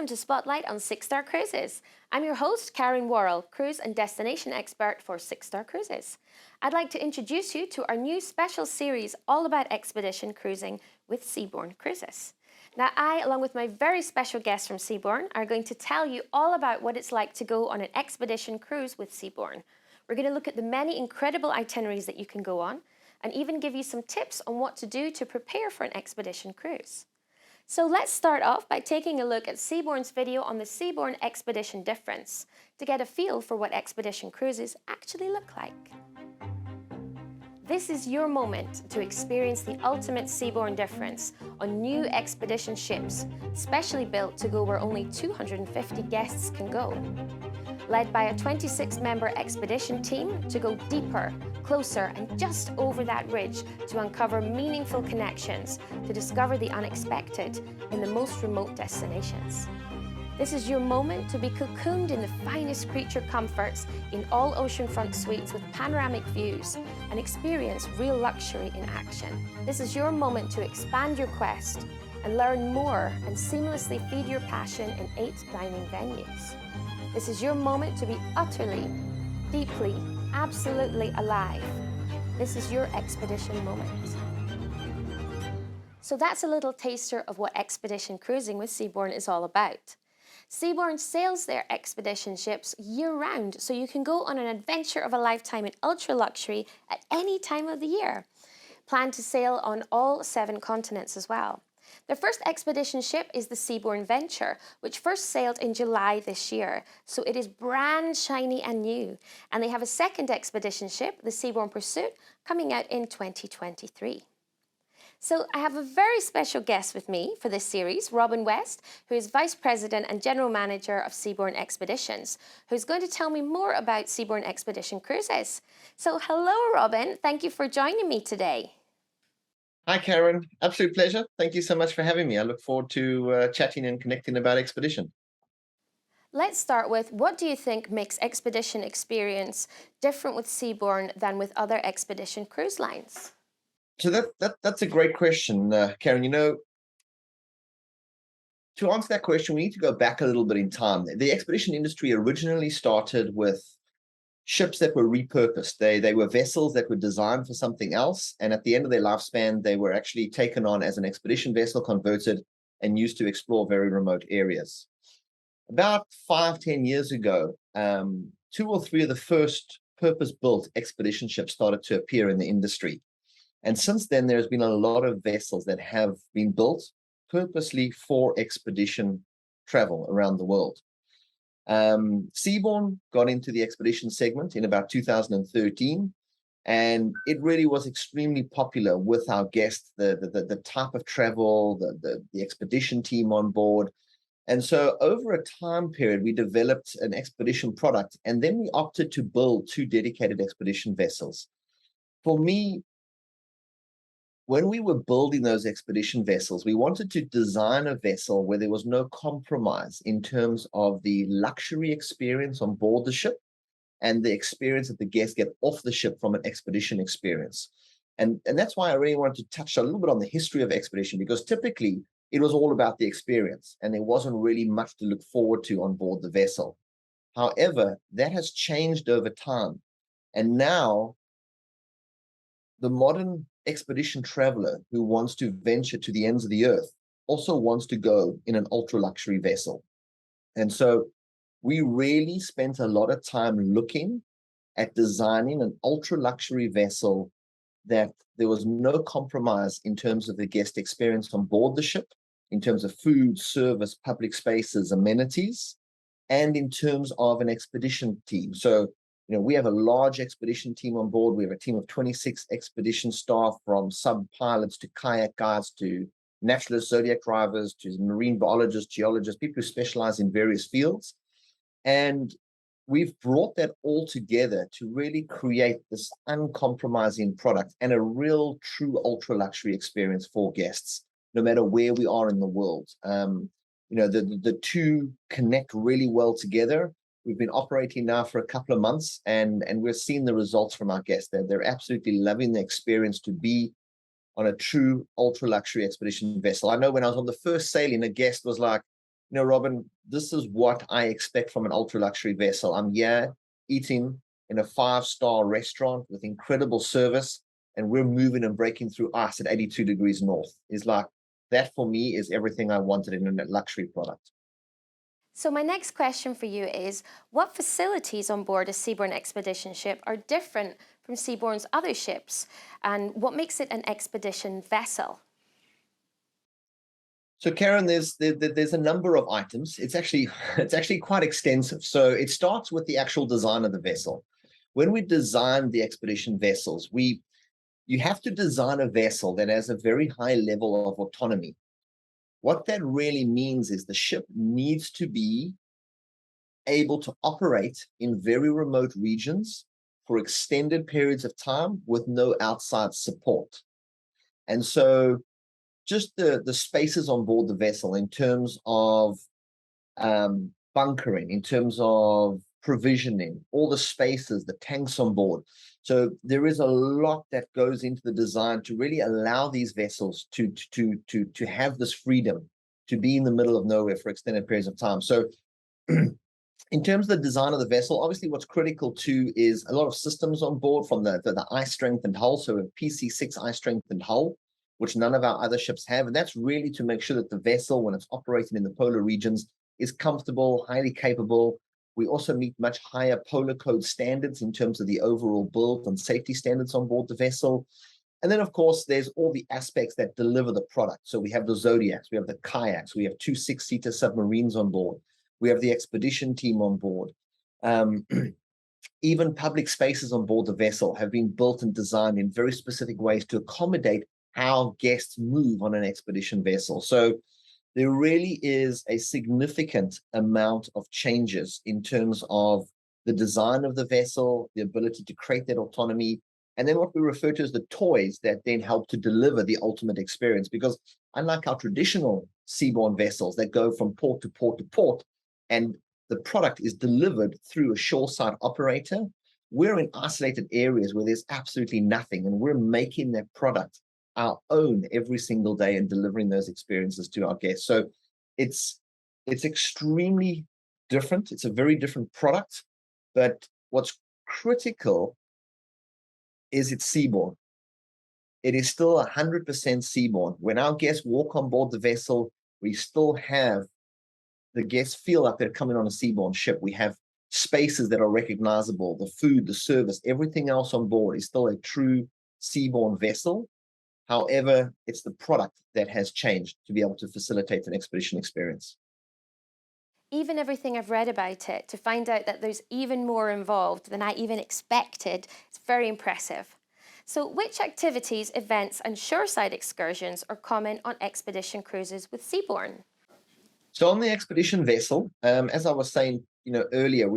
Welcome to Spotlight on Six Star Cruises. I'm your host, Karen Worrall, cruise and destination expert for Six Star Cruises. I'd like to introduce you to our new special series all about expedition cruising with Seabourn Cruises. Now, I, along with my very special guest from Seabourn, are going to tell you all about what it's like to go on an expedition cruise with Seabourn. We're going to look at the many incredible itineraries that you can go on, and even give you some tips on what to do to prepare for an expedition cruise. So let's start off by taking a look at Seabourn's video on the Seabourn Expedition Difference to get a feel for what expedition cruises actually look like. This is your moment to experience the ultimate Seabourn difference on new expedition ships, specially built to go where only 250 guests can go. Led by a 26-member expedition team to go deeper, closer, and just over that ridge to uncover meaningful connections, to discover the unexpected in the most remote destinations. This is your moment to be cocooned in the finest creature comforts in all oceanfront suites with panoramic views and experience real luxury in action. This is your moment to expand your quest and learn more and seamlessly feed your passion in 8 dining venues. This is your moment to be utterly, deeply, absolutely alive. This is your expedition moment. So that's a little taster of what expedition cruising with Seabourn is all about. Seabourn sails their expedition ships year-round, so you can go on an adventure of a lifetime in ultra-luxury at any time of the year. Plan to sail on all 7 continents as well. Their first expedition ship is the Seabourn Venture, which first sailed in July this year, so it is brand shiny and new. And they have a second expedition ship, the Seabourn Pursuit, coming out in 2023. So I have a very special guest with me for this series, Robin West, who is Vice President and General Manager of Seabourn Expeditions, who's going to tell me more about Seabourn Expedition Cruises. So hello, Robin. Thank you for joining me today. Hi, Karen. Absolute pleasure. Thank you so much for having me. I look forward to chatting and connecting about expedition. Let's start with, what do you think makes expedition experience different with Seabourn than with other expedition cruise lines? So that's a great question, Karen. You know, to answer that question, we need to go back a little bit in time. The expedition industry originally started with ships that were repurposed. They were vessels that were designed for something else, and at the end of their lifespan, they were actually taken on as an expedition vessel, converted, and used to explore very remote areas. About 5-10 years ago, 2 or 3 of the first purpose-built expedition ships started to appear in the industry. And since then, there's been a lot of vessels that have been built purposely for expedition travel around the world. Seabourn got into the expedition segment in about 2013, and it really was extremely popular with our guests, the type of travel, the expedition team on board. And so over a time period, we developed an expedition product, and then we opted to build 2 dedicated expedition vessels. For me, when we were building those expedition vessels, we wanted to design a vessel where there was no compromise in terms of the luxury experience on board the ship and the experience that the guests get off the ship from an expedition experience. And that's why I really wanted to touch a little bit on the history of expedition, because typically it was all about the experience and there wasn't really much to look forward to on board the vessel. However, that has changed over time. And now the modern expedition traveler who wants to venture to the ends of the earth also wants to go in an ultra luxury vessel. And so we really spent a lot of time looking at designing an ultra luxury vessel that there was no compromise in terms of the guest experience on board the ship, in terms of food, service, public spaces, amenities, and in terms of an expedition team. So we have a large expedition team on board. We have a team of 26 expedition staff, from sub-pilots to kayak guides to naturalists, zodiac drivers to marine biologists, geologists, people who specialize in various fields. And we've brought that all together to really create this uncompromising product and a real true ultra luxury experience for guests, no matter where we are in the world. The 2 connect really well together. We've been operating now for a couple of months, and we're seeing the results from our guests. They're absolutely loving the experience to be on a true ultra luxury expedition vessel. I know when I was on the first sailing, a guest was like, Robin, this is what I expect from an ultra luxury vessel. I'm here eating in a 5-star restaurant with incredible service, and we're moving and breaking through ice at 82 degrees north. Is like that for me is everything I wanted in a luxury product. So my next question for you is, what facilities on board a Seabourn expedition ship are different from Seabourn's other ships, and what makes it an expedition vessel? So Karen, there's a number of items. It's actually quite extensive. So it starts with the actual design of the vessel. When we design the expedition vessels, you have to design a vessel that has a very high level of autonomy. What that really means is the ship needs to be able to operate in very remote regions for extended periods of time with no outside support. And so just the spaces on board the vessel in terms of bunkering, in terms of provisioning, all the spaces, the tanks on board. So there is a lot that goes into the design to really allow these vessels to have this freedom to be in the middle of nowhere for extended periods of time. So in terms of the design of the vessel, obviously what's critical too is a lot of systems on board, from the ice strengthened hull, so a PC6 ice strengthened hull, which none of our other ships have. And that's really to make sure that the vessel, when it's operating in the polar regions, is comfortable, highly capable. We also meet much higher polar code standards in terms of the overall build and safety standards on board the vessel. And then, of course, there's all the aspects that deliver the product. So we have the Zodiacs, we have the kayaks, we have 2 6-seater submarines on board. We have the expedition team on board. Even public spaces on board the vessel have been built and designed in very specific ways to accommodate how guests move on an expedition vessel. So there really is a significant amount of changes in terms of the design of the vessel, the ability to create that autonomy, and then what we refer to as the toys that then help to deliver the ultimate experience. Because unlike our traditional seaborne vessels that go from port to port to port, and the product is delivered through a shoreside operator, we're in isolated areas where there's absolutely nothing, and we're making that product our own every single day and delivering those experiences to our guests. So it's extremely different. It's a very different product, but what's critical is it's seaborne. It is still 100% seaborne. When our guests walk on board the vessel, we still have the guests feel like they're coming on a seaborne ship. We have spaces that are recognizable, the food, the service, everything else on board is still a true seaborne vessel. However, it's the product that has changed to be able to facilitate an expedition experience. Even everything I've read about it, to find out that there's even more involved than I even expected, it's very impressive. So which activities, events and shoreside excursions are common on expedition cruises with Seabourn? So on the expedition vessel, as I was saying, earlier,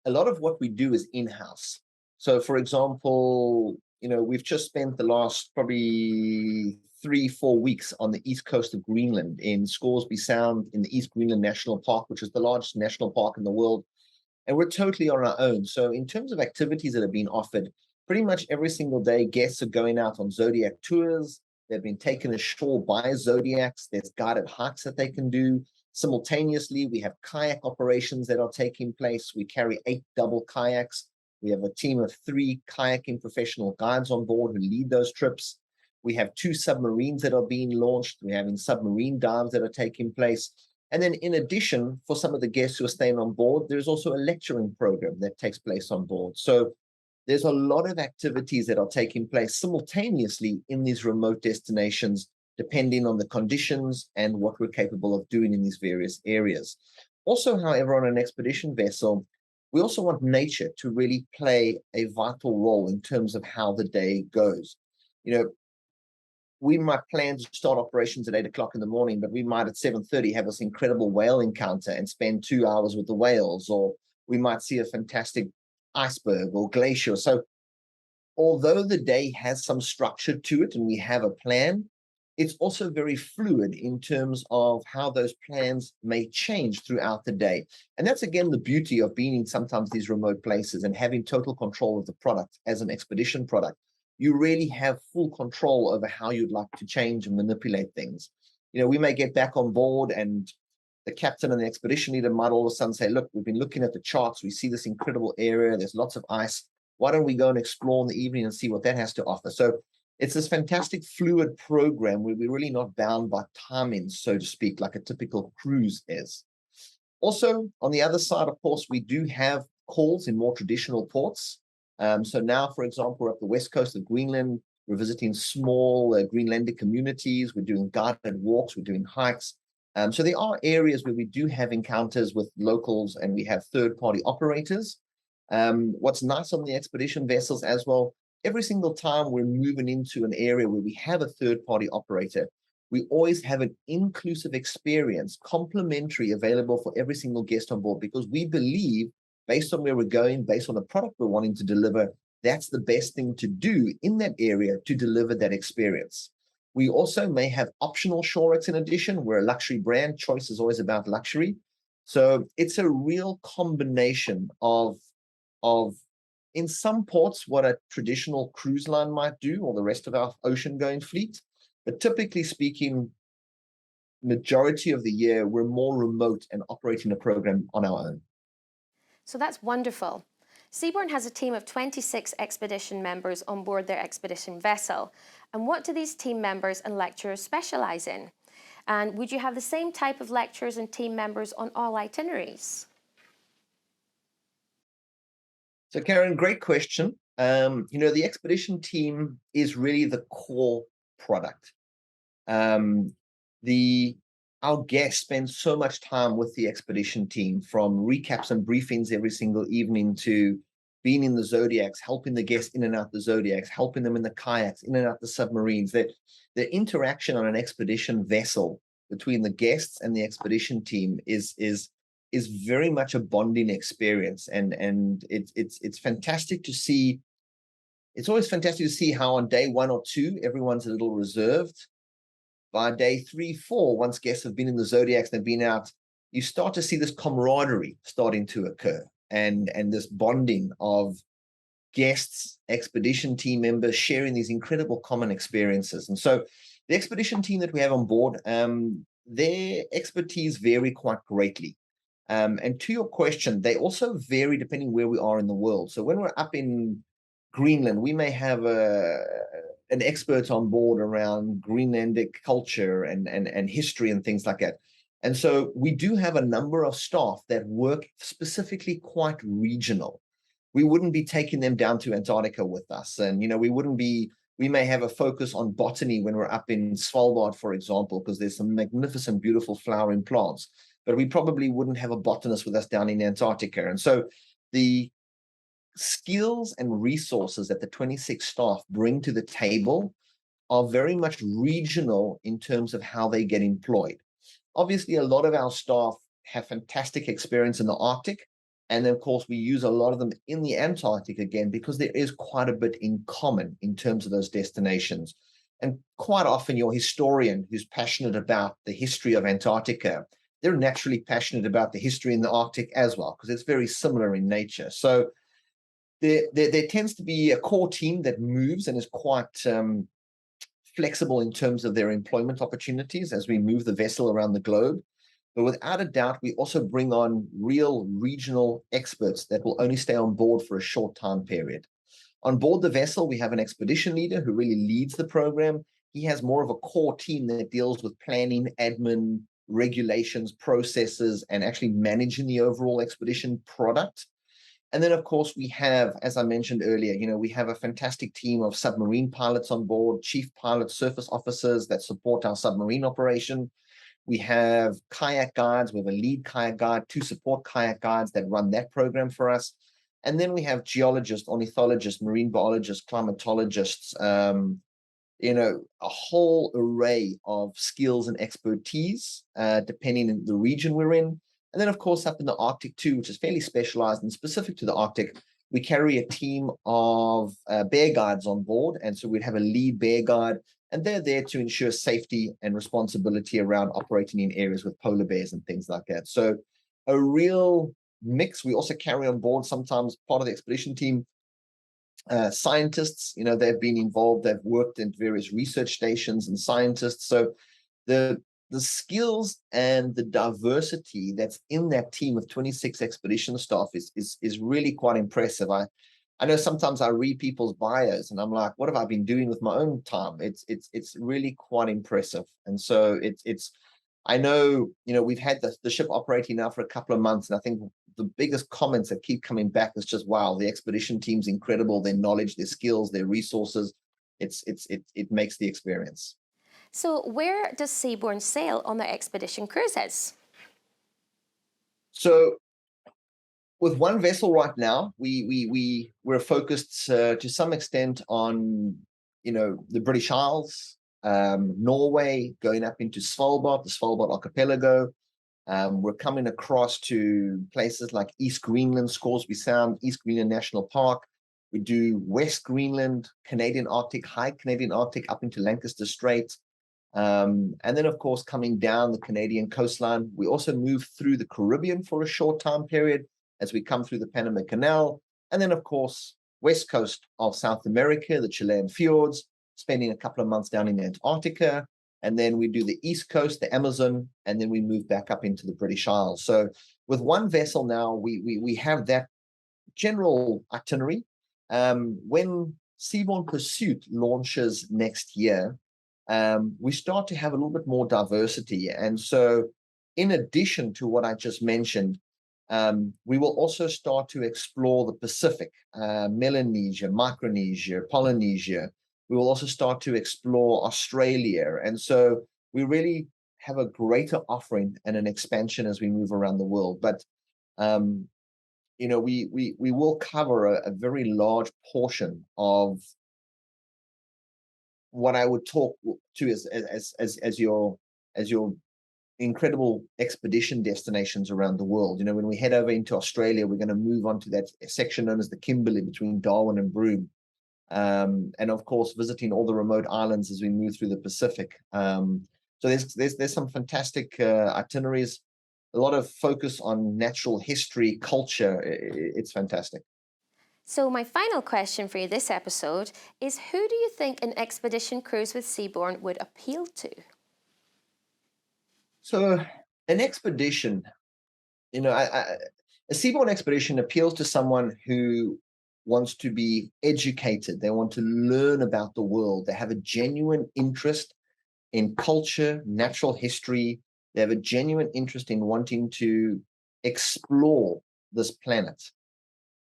a lot of what we do is in-house. So for example, we've just spent the last probably 3-4 weeks on the east coast of Greenland in Scoresby Sound in the East Greenland National Park, which is the largest national park in the world. And we're totally on our own. So in terms of activities that have been offered, pretty much every single day, guests are going out on Zodiac tours. They've been taken ashore by Zodiacs. There's guided hikes that they can do. Simultaneously, we have kayak operations that are taking place. We carry 8 double kayaks. We have a team of 3 kayaking professional guides on board who lead those trips. We have 2 submarines that are being launched. We're having submarine dives that are taking place. And then in addition, for some of the guests who are staying on board, there's also a lecturing program that takes place on board. So there's a lot of activities that are taking place simultaneously in these remote destinations, depending on the conditions and what we're capable of doing in these various areas. Also, however, on an expedition vessel, we also want nature to really play a vital role in terms of how the day goes. We might plan to start operations at 8 o'clock in the morning, but we might at 7:30 have this incredible whale encounter and spend 2 hours with the whales, or we might see a fantastic iceberg or glacier. So although the day has some structure to it and we have a plan, it's also very fluid in terms of how those plans may change throughout the day. And that's, again, the beauty of being in sometimes these remote places and having total control of the product as an expedition product. You really have full control over how you'd like to change and manipulate things. We may get back on board and the captain and the expedition leader might all of a sudden say, look, we've been looking at the charts. We see this incredible area. There's lots of ice. Why don't we go and explore in the evening and see what that has to offer? So it's this fantastic fluid program where we're really not bound by timings, so to speak, like a typical cruise is. Also, on the other side, of course, we do have calls in more traditional ports. So now, for example, we're up the west coast of Greenland. We're visiting small Greenlandic communities. We're doing guided walks. We're doing hikes. So there are areas where we do have encounters with locals and we have third-party operators. What's nice on the expedition vessels as well, every single time we're moving into an area where we have a third-party operator, we always have an inclusive experience, complimentary, available for every single guest on board, because we believe, based on where we're going, based on the product we're wanting to deliver, that's the best thing to do in that area to deliver that experience. We also may have optional shorets in addition. We're a luxury brand. Choice is always about luxury. So it's a real combination of in some ports, what a traditional cruise line might do, or the rest of our ocean-going fleet. But typically speaking, majority of the year, we're more remote and operating a program on our own. So that's wonderful. Seabourn has a team of 26 expedition members on board their expedition vessel. And what do these team members and lecturers specialise in? And would you have the same type of lecturers and team members on all itineraries? So Karen, great question. The expedition team is really the core product. Our guests spend so much time with the expedition team, from recaps and briefings every single evening to being in the Zodiacs, helping the guests in and out the Zodiacs, helping them in the kayaks, in and out the submarines. The interaction on an expedition vessel between the guests and the expedition team is very much a bonding experience, and it's fantastic to see. It's always fantastic to see how on day 1 or 2 everyone's a little reserved. By day 3, 4, once guests have been in the Zodiacs, they've been out, you start to see this camaraderie starting to occur, and this bonding of guests, expedition team members sharing these incredible common experiences. And so the expedition team that we have on board, their expertise vary quite greatly. And to your question, they also vary depending where we are in the world. So when we're up in Greenland, we may have an expert on board around Greenlandic culture and history and things like that. And so we do have a number of staff that work specifically quite regional. We wouldn't be taking them down to Antarctica with us. And, we may have a focus on botany when we're up in Svalbard, for example, because there's some magnificent, beautiful flowering plants. But we probably wouldn't have a botanist with us down in Antarctica. And so the skills and resources that the 26 staff bring to the table are very much regional in terms of how they get employed. Obviously, a lot of our staff have fantastic experience in the Arctic. And then, of course, we use a lot of them in the Antarctic again, because there is quite a bit in common in terms of those destinations. And quite often your historian who's passionate about the history of Antarctica, they're naturally passionate about the history in the Arctic as well, because it's very similar in nature. So there tends to be a core team that moves and is quite flexible in terms of their employment opportunities as we move the vessel around the globe. But without a doubt, we also bring on real regional experts that will only stay on board for a short time period. On board the vessel, we have an expedition leader who really leads the program. He has more of a core team that deals with planning, admin, regulations, processes, and actually managing the overall expedition product. And then, of course, we have, as I mentioned earlier, we have a fantastic team of submarine pilots on board, chief pilots, surface officers that support our submarine operation. We have kayak guides. We have a lead kayak guide, 2 support kayak guides that run that program for us. And then we have geologists, ornithologists, marine biologists, climatologists, a whole array of skills and expertise, depending on the region we're in. And then, of course, up in the Arctic too, which is fairly specialized and specific to the Arctic, we carry a team of bear guides on board. And so we'd have a lead bear guide, and they're there to ensure safety and responsibility around operating in areas with polar bears and things like that. So a real mix. We also carry on board sometimes part of the expedition team, scientists. They've been involved, they've worked in various research stations and scientists. So the the skills and the diversity that's in that team of 26 expedition staff is really quite impressive. I know sometimes I read people's bios and I'm like, what have I been doing with my own time? It's really quite impressive. And so it's I know, we've had the ship operating now for a couple of months, and I think the biggest comments that keep coming back is just, wow, the expedition team's incredible, their knowledge, their skills, their resources. It makes the experience. So where does Seabourn sail on their expedition cruises? So with one vessel right now, we're focused to some extent on the British Isles, Norway, going up into Svalbard, the Svalbard archipelago. We're coming across to places like East Greenland, Scoresby Sound, East Greenland National Park. We do West Greenland, Canadian Arctic, High Canadian Arctic up into Lancaster Strait. And then, of course, coming down the Canadian coastline, we also move through the Caribbean for a short time period as we come through the Panama Canal. And then, of course, west coast of South America, the Chilean fjords, spending a couple of months down in Antarctica. And then we do the east coast, the Amazon, and then we move back up into the British Isles. So with one vessel now, we have that general itinerary. When Seabourn Pursuit launches next year, we start to have a little bit more diversity. And so in addition to what I just mentioned, we will also start to explore the Pacific, Melanesia, Micronesia, Polynesia. We will also start to explore Australia. And so we really have a greater offering and an expansion as we move around the world. But we will cover a very large portion of what I would talk to as your incredible expedition destinations around the world. When we head over into Australia, we're going to move on to that section known as the Kimberley between Darwin and Broome. And of course, visiting all the remote islands as we move through the Pacific. So there's some fantastic itineraries, a lot of focus on natural history, culture. It's fantastic. So my final question for you this episode is, who do you think an expedition cruise with Seabourn would appeal to? So an expedition, a Seabourn expedition appeals to someone who wants to be educated. They want to learn about the world. They have a genuine interest in culture, natural history. They have a genuine interest in wanting to explore this planet.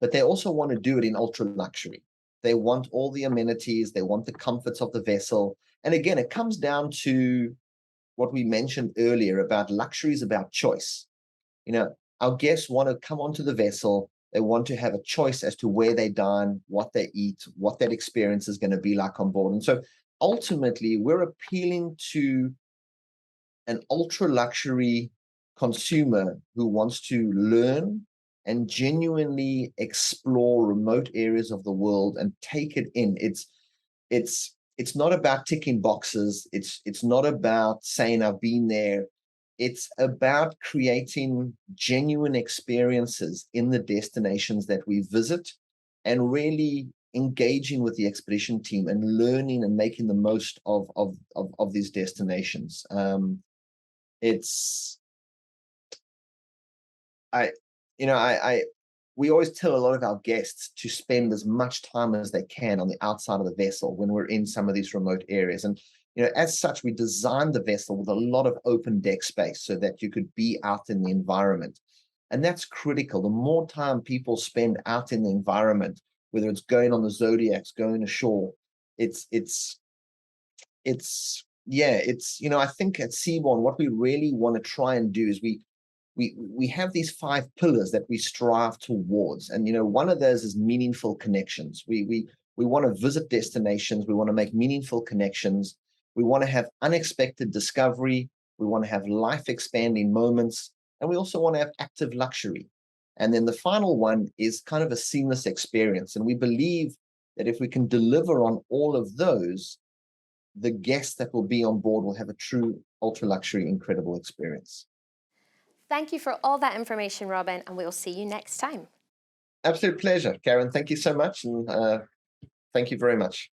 But they also want to do it in ultra luxury. They want all the amenities. They want the comforts of the vessel. And again, it comes down to what we mentioned earlier about luxury is about choice. Our guests want to come onto the vessel. They want to have a choice as to where they dine, what they eat, what that experience is going to be like on board. And so ultimately, we're appealing to an ultra luxury consumer who wants to learn and genuinely explore remote areas of the world and take it in. It's not about ticking boxes. It's not about saying I've been there. It's about creating genuine experiences in the destinations that we visit and really engaging with the expedition team and learning and making the most of these destinations. It's I you know I we always tell a lot of our guests to spend as much time as they can on the outside of the vessel when we're in some of these remote areas. And as such, we designed the vessel with a lot of open deck space so that you could be out in the environment. And that's critical. The more time people spend out in the environment, whether it's going on the Zodiacs, going ashore, I think at Seabourn, what we really want to try and do is we have these 5 pillars that we strive towards. And one of those is meaningful connections. We want to visit destinations, we want to make meaningful connections, we want to have unexpected discovery, we want to have life expanding moments, and we also want to have active luxury. And then the final one is kind of a seamless experience. And we believe that if we can deliver on all of those, the guests that will be on board will have a true ultra luxury, incredible experience. Thank you for all that information, Robin, and we'll see you next time. Absolute pleasure, Karen. Thank you so much. And thank you very much.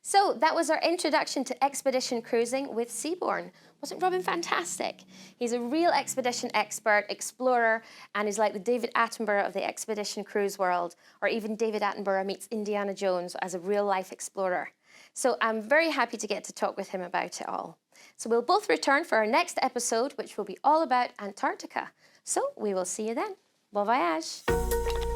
So that was our introduction to expedition cruising with Seabourn. Wasn't Robin fantastic? He's a real expedition expert, explorer, and is like the David Attenborough of the expedition cruise world, or even David Attenborough meets Indiana Jones as a real-life explorer. So I'm very happy to get to talk with him about it all. So we'll both return for our next episode, which will be all about Antarctica. So we will see you then. Bon voyage!